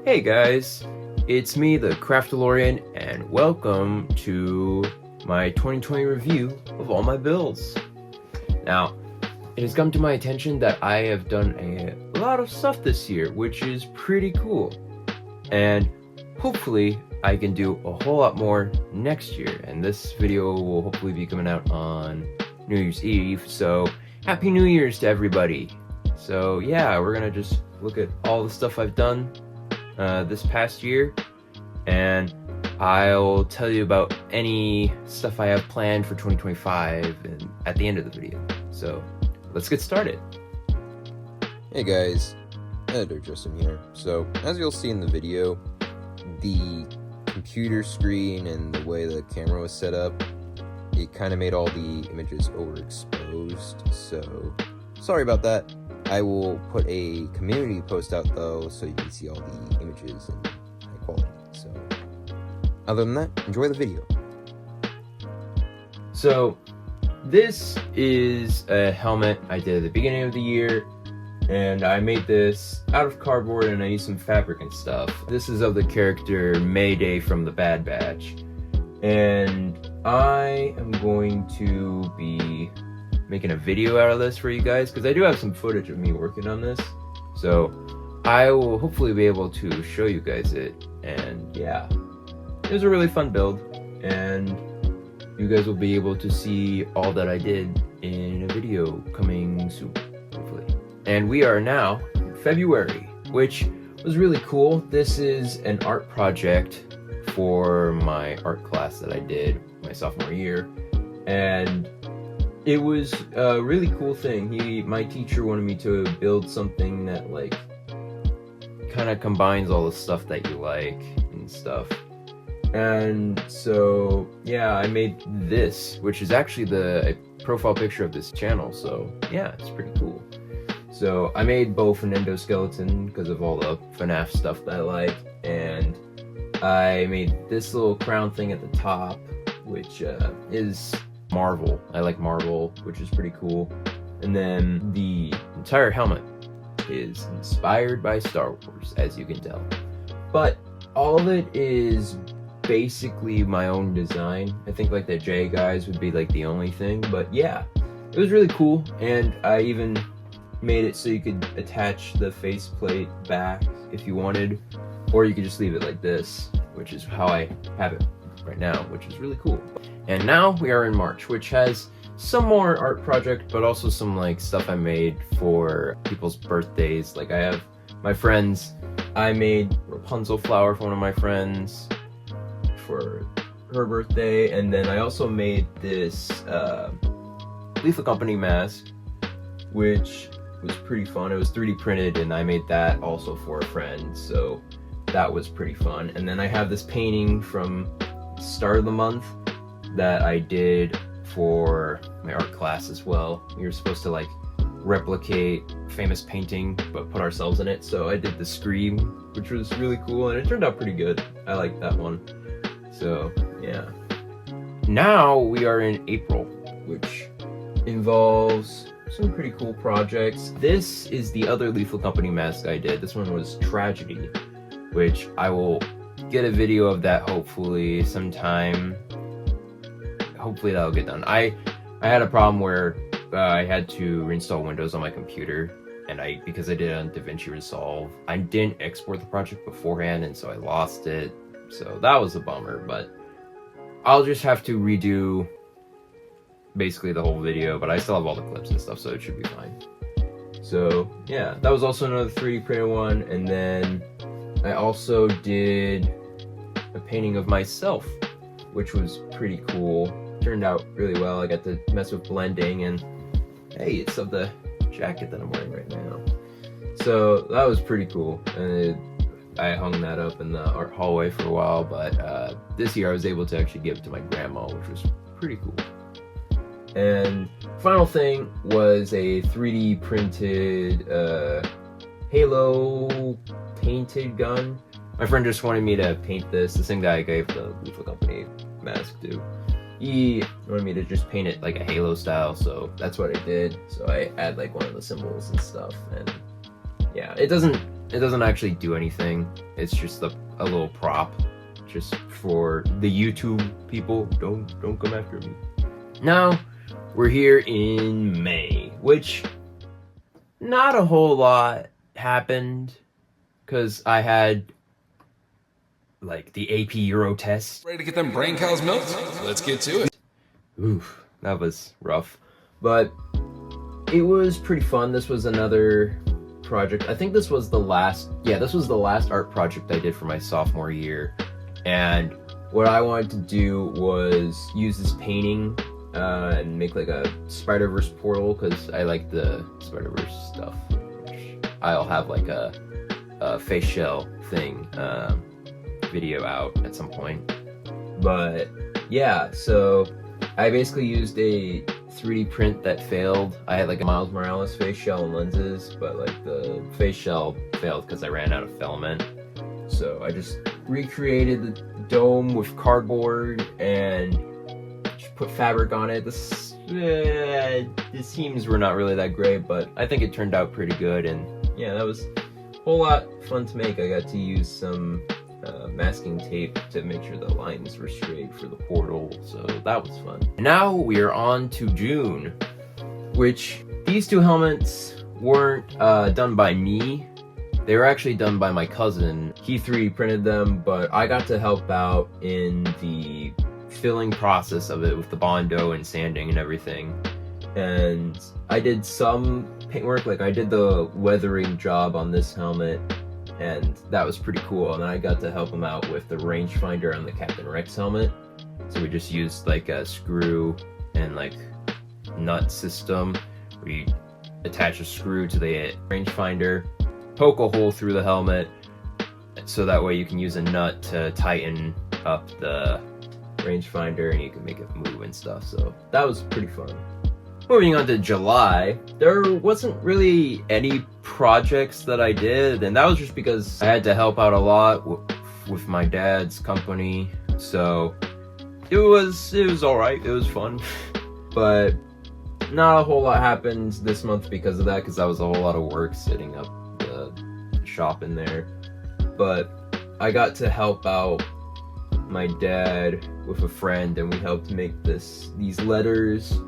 Hey guys, it's me, the Craftalorian, and welcome to my 2020 review of all my builds. Now, it has come to my attention that I have done a lot of stuff this year, which is pretty cool. And hopefully I can do a whole lot more next year, and this video will hopefully be coming out on New Year's Eve, so Happy New Year's to everybody. So yeah, we're gonna just look at all the stuff I've done this past year, and I'll tell you about any stuff I have planned for 2025 and at the end of the video. So let's get started. Hey guys, Editor Justin here. So as you'll see in the video, the computer screen and the way the camera was set up, it kind of made all the images overexposed, so sorry about that. I will put a community post out though, so you can see all the images in high quality. So other than that, enjoy the video. So this is a helmet I did at the beginning of the year, and I made this out of cardboard and I used some fabric and stuff. This is of the character Mayday from the Bad Batch, and I am going to be making a video out of this for you guys because I do have some footage of me working on this, so I will hopefully be able to show you guys it. And yeah, it was a really fun build, and you guys will be able to see all that I did in a video coming soon, hopefully. And we are now in February, which was really cool. This is an art project for my art class that I did my sophomore year, and it was a really cool thing. My teacher wanted me to build something that like kind of combines all the stuff that you like and stuff. And so yeah, I made this, which is actually the profile picture of this channel. So yeah, it's pretty cool. So I made both an endoskeleton because of all the FNAF stuff that I like, and I made this little crown thing at the top, which is Marvel. I like Marvel, which is pretty cool. And then the entire helmet is inspired by Star Wars, as you can tell. But all of it is basically my own design. I think like the J guys would be like the only thing, but yeah, it was really cool. And I even made it so you could attach the faceplate back if you wanted, or you could just leave it like this, which is how I have it right now, which is really cool. And now we are in March, which has some more art project, but also some like stuff I made for people's birthdays. Like I have my friends, I made Rapunzel flower for one of my friends for her birthday, and then I also made this Lethal Company mask, which was pretty fun. It was 3D printed, and I made that also for a friend, so that was pretty fun. And then I have this painting from the start of the month that I did for my art class as well. We were supposed to like replicate famous painting but put ourselves in it, so I did the Scream, which was really cool, and it turned out pretty good. I like that one. So yeah, now we are in April, which involves some pretty cool projects. This is the other Lethal Company mask I did. This one was Tragedy, which I will get a video of that hopefully sometime. Hopefully that'll get done. I had a problem where I had to reinstall Windows on my computer, and because I did it on DaVinci Resolve, I didn't export the project beforehand, and so I lost it. So that was a bummer, but I'll just have to redo basically the whole video, but I still have all the clips and stuff, so it should be fine. So yeah, that was also another 3D printed one. And then I also did a painting of myself, which was pretty cool. Turned out really well. I got to mess with blending, and hey, it's of the jacket that I'm wearing right now. So that was pretty cool, and I hung that up in the art hallway for a while, but this year I was able to actually give it to my grandma, which was pretty cool. And final thing was a 3D printed Halo painted gun. My friend just wanted me to paint this, the same guy I gave the Lethal Company mask to. He wanted me to just paint it like a Halo style, so that's what I did. So I add like one of the symbols and stuff, and yeah, it doesn't it doesn't actually do anything. It's just a little prop, just for the YouTube people. Don't come after me. Now we're here in May, which not a whole lot happened because I had like the AP Euro test. Ready to get them brain cows milked? Let's get to it. Oof, that was rough, but it was pretty fun. This was another project. I think this was the last art project I did for my sophomore year, and what I wanted to do was use this painting and make like a Spider-Verse portal, because I like the Spider-Verse stuff. I'll have like a face shell thing video out at some point, but yeah, so I basically used a 3D print that failed. I had like a Miles Morales face shell and lenses, but like the face shell failed because I ran out of filament. So I just recreated the dome with cardboard and just put fabric on it. The seams were not really that great, but I think it turned out pretty good. And yeah, that was a whole lot fun to make. I got to use some masking tape to make sure the lines were straight for the portal, so that was fun. Now we are on to June, which these two helmets weren't done by me. They were actually done by my cousin. He 3D printed them, but I got to help out in the filling process of it with the Bondo and sanding and everything. And I did some paintwork, like I did the weathering job on this helmet, and that was pretty cool. And then I got to help him out with the rangefinder on the Captain Rex helmet. So we just used like a screw and like nut system. We attach a screw to the rangefinder, poke a hole through the helmet, so that way you can use a nut to tighten up the rangefinder and you can make it move and stuff. So that was pretty fun. Moving on to July, there wasn't really any projects that I did, and that was just because I had to help out a lot with my dad's company. So it was all right. It was fun, but not a whole lot happened this month because of that, because that was a whole lot of work setting up the shop in there. But I got to help out my dad with a friend, and we helped make these letters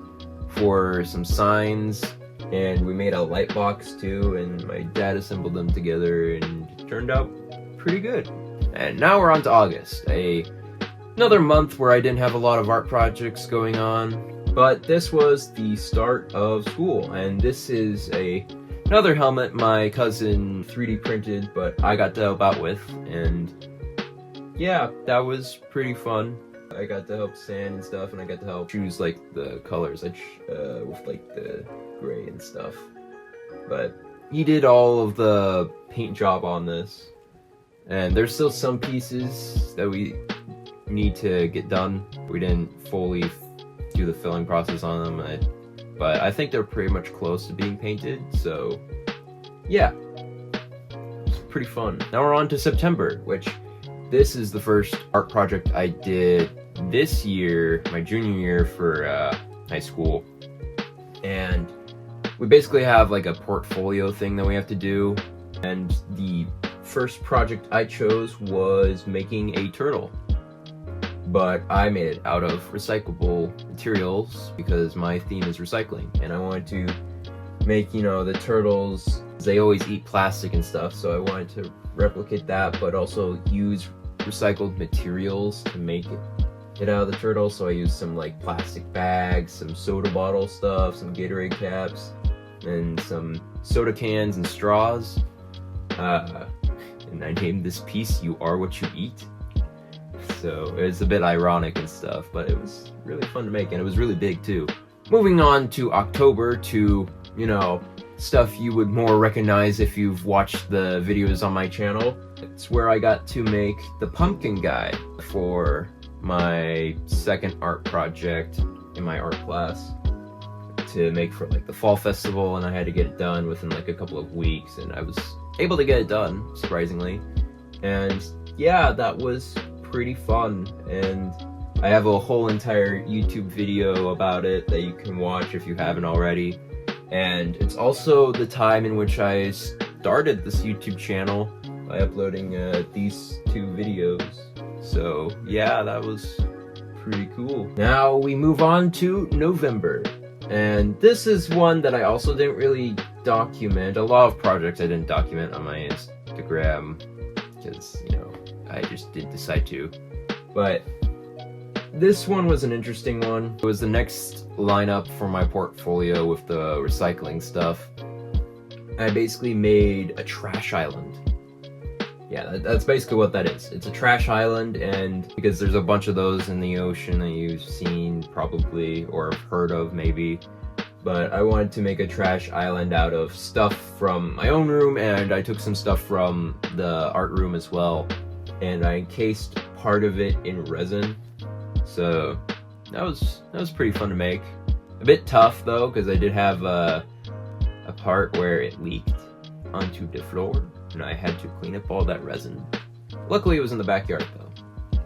for some signs, and we made a light box too, and my dad assembled them together and it turned out pretty good. And now we're on to August, another month where I didn't have a lot of art projects going on, but this was the start of school, and this is another helmet my cousin 3D printed, but I got to help out with, and yeah, that was pretty fun. I got to help sand and stuff, and I got to help choose like the colors with like the gray and stuff. But he did all of the paint job on this, and there's still some pieces that we need to get done. We didn't fully do the filling process on them, but I think they're pretty much close to being painted, so yeah, it's pretty fun. Now we're on to September, which this is the first art project I did this year, my junior year for high school, and we basically have like a portfolio thing that we have to do, and the first project I chose was making a turtle, but I made it out of recyclable materials because my theme is recycling, and I wanted to make, the turtles, they always eat plastic and stuff, so I wanted to replicate that, but also use recycled materials to make it out of the turtle. So I used some like plastic bags, some soda bottle stuff, some Gatorade caps, and some soda cans and straws, and I named this piece "You Are What You Eat." So it's a bit ironic and stuff, but it was really fun to make, and it was really big too. Moving on to October, to stuff you would more recognize if you've watched the videos on my channel. It's where I got to make the pumpkin guy for my second art project in my art class to make for like the fall festival, and I had to get it done within like a couple of weeks, and I was able to get it done, surprisingly. And yeah, that was pretty fun, and I have a whole entire YouTube video about it that you can watch if you haven't already. And it's also the time in which I started this YouTube channel by uploading these 2 videos. So yeah, that was pretty cool. Now we move on to November. And this is one that I also didn't really document. A lot of projects I didn't document on my Instagram because, you know, I just didn't decide to. But this one was an interesting one. It was the next lineup for my portfolio with the recycling stuff. I basically made a trash island. Yeah, that's basically what that is. It's a trash island, and because there's a bunch of those in the ocean that you've seen probably or have heard of maybe. But I wanted to make a trash island out of stuff from my own room, and I took some stuff from the art room as well. And I encased part of it in resin. So that was pretty fun to make. A bit tough though, because I did have a part where it leaked onto the floor, and I had to clean up all that resin. Luckily, it was in the backyard though.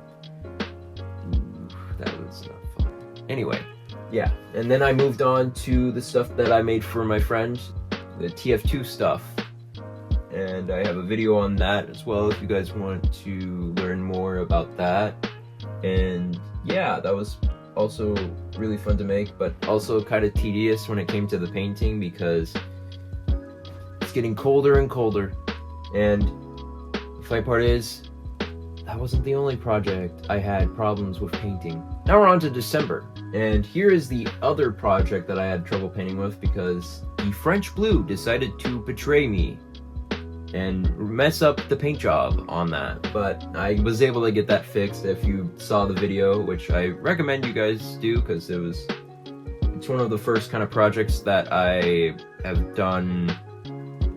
Ooh, that was not fun. Anyway, yeah, and then I moved on to the stuff that I made for my friend, the TF2 stuff. And I have a video on that as well if you guys want to learn more about that. And yeah, that was also really fun to make, but also kind of tedious when it came to the painting because it's getting colder and colder. And the funny part is, that wasn't the only project I had problems with painting. Now we're on to December, and here is the other project that I had trouble painting with because the French blue decided to betray me and mess up the paint job on that. But I was able to get that fixed if you saw the video, which I recommend you guys do because it's one of the first kind of projects that I have done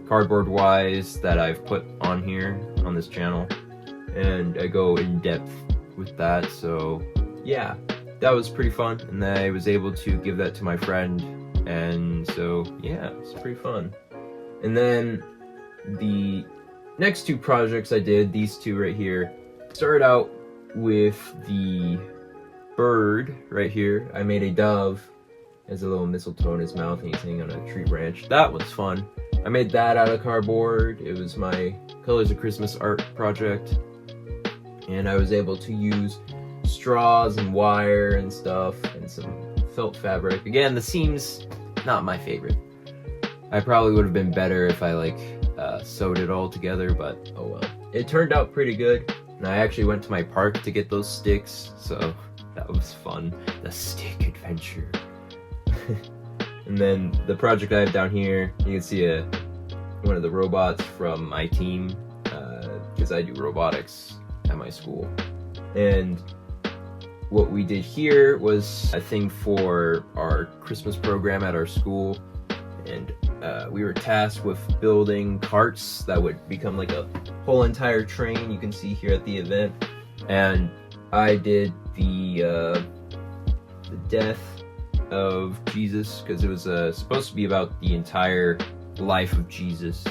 cardboard wise that I've put on here on this channel, and I go in depth with that. So yeah, that was pretty fun, and I was able to give that to my friend, and so yeah, it's pretty fun. And then the next 2 projects I did, these 2 right here, started out with the bird right here. I made a dove as a little mistletoe in his mouth, and he's hanging on a tree branch. That was fun. I made that out of cardboard. It was my Colors of Christmas art project, and I was able to use straws and wire and stuff and some felt fabric. Again, the seams, not my favorite. I probably would have been better if I sewed it all together, but oh well. It turned out pretty good, and I actually went to my park to get those sticks, so that was fun. The stick adventure. And then the project I have down here, you can see one of the robots from my team, because I do robotics at my school. And what we did here was a thing for our Christmas program at our school, and we were tasked with building carts that would become like a whole entire train you can see here at the event. And I did the death of Jesus because it was supposed to be about the entire life of Jesus,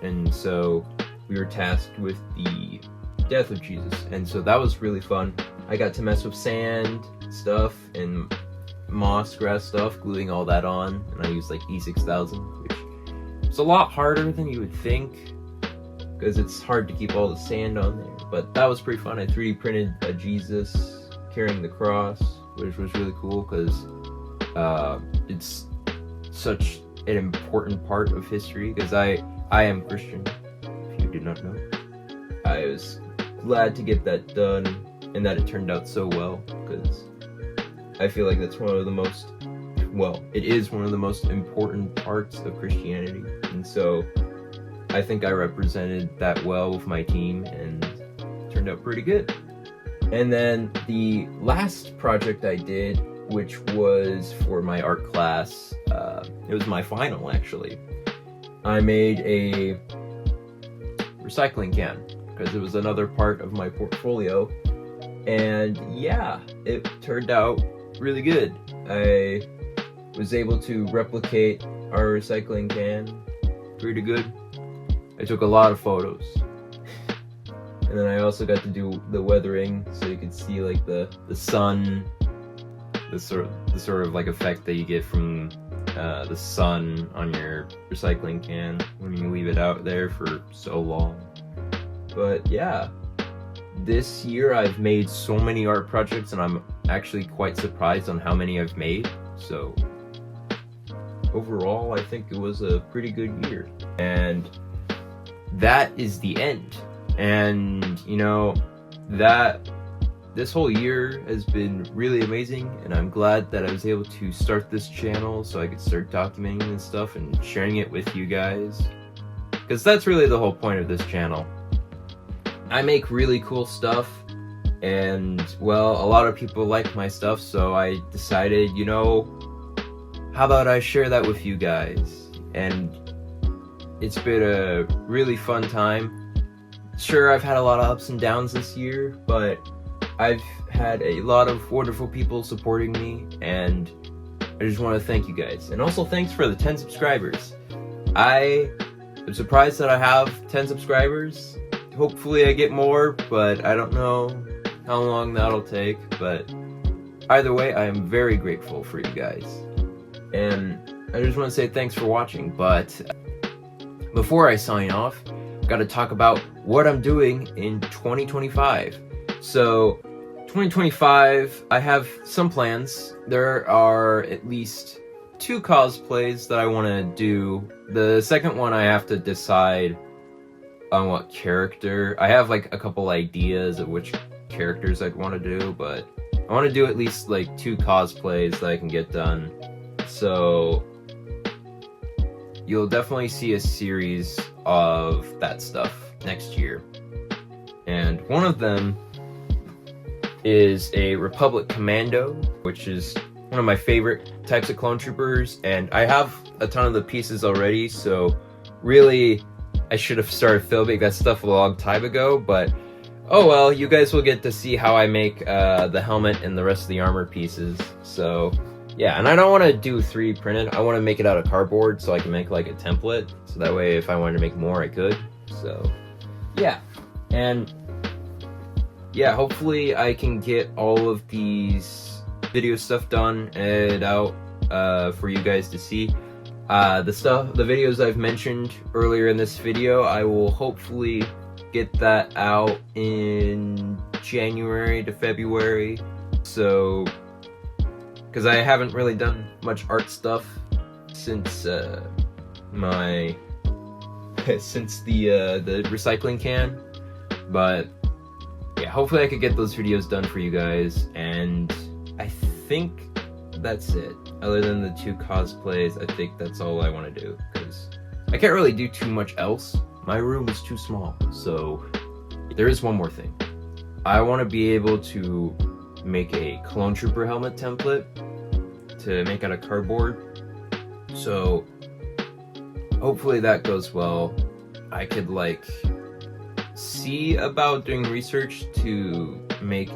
and so we were tasked with the death of Jesus, and so that was really fun. I got to mess with sand stuff and moss grass stuff, gluing all that on, and I used like E6000, which is a lot harder than you would think because it's hard to keep all the sand on there, but that was pretty fun. I 3D printed a Jesus carrying the cross, which was really cool because it's such an important part of history because I am Christian, if you did not know. I was glad to get that done and that it turned out so well because I feel like that's one of the most, well, it is one of the most important parts of Christianity, and so I think I represented that well with my team and it turned out pretty good. And then the last project I did, which was for my art class, it was my final actually. I made a recycling can because it was another part of my portfolio, and yeah, it turned out really good. I was able to replicate our recycling can pretty good. I took a lot of photos. And then I also got to do the weathering so you could see like the sun, the sort of like effect that you get from the sun on your recycling can when you leave it out there for so long. But yeah, this year I've made so many art projects, and I'm actually quite surprised on how many I've made. So overall, I think it was a pretty good year. And that is the end. And you know, this whole year has been really amazing, and I'm glad that I was able to start this channel so I could start documenting and stuff and sharing it with you guys, because that's really the whole point of this channel. I make really cool stuff, and well, a lot of people like my stuff, so I decided, you know, how about I share that with you guys? And it's been a really fun time. Sure, I've had a lot of ups and downs this year, but I've had a lot of wonderful people supporting me, and I just want to thank you guys. And also thanks for the 10 subscribers. I am surprised that I have 10 subscribers. Hopefully I get more, but I don't know how long that'll take. But either way, I am very grateful for you guys. And I just want to say thanks for watching. But before I sign off, I've got to talk about what I'm doing in 2025. So 2025, I have some plans. There are at least 2 cosplays that I want to do. The second one I have to decide on what character. I have like a couple ideas of which characters I'd want to do, but I want to do at least like 2 cosplays that I can get done. So you'll definitely see a series of that stuff next year. And one of them is a Republic Commando, which is one of my favorite types of clone troopers, and I have a ton of the pieces already, so really I should have started filming that stuff a long time ago, but oh well, you guys will get to see how I make the helmet and the rest of the armor pieces. So yeah, and I don't want to do 3D printed, I want to make it out of cardboard so I can make like a template, so that way if I wanted to make more I could. So yeah, and yeah, hopefully I can get all of these video stuff done and out for you guys to see. The videos I've mentioned earlier in this video, I will hopefully get that out in January to February. So, because I haven't really done much art stuff since the recycling can, but yeah, hopefully I could get those videos done for you guys, and I think that's it. Other than the 2 cosplays, I think that's all I want to do, because I can't really do too much else. My room is too small. So there is one more thing. I want to be able to make a clone trooper helmet template to make out of cardboard. So hopefully that goes well. I could like see about doing research to make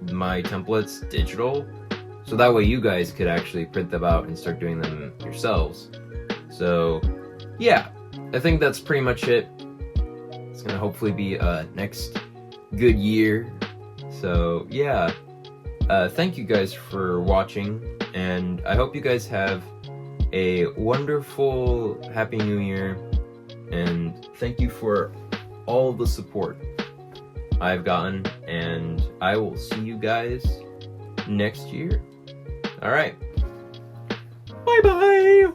my templates digital, so that way you guys could actually print them out and start doing them yourselves. So yeah, I think that's pretty much it. It's gonna hopefully be next good year. So yeah, thank you guys for watching, and I hope you guys have a wonderful Happy New Year, and thank you for all the support I've gotten, and I will see you guys next year. Alright, bye bye.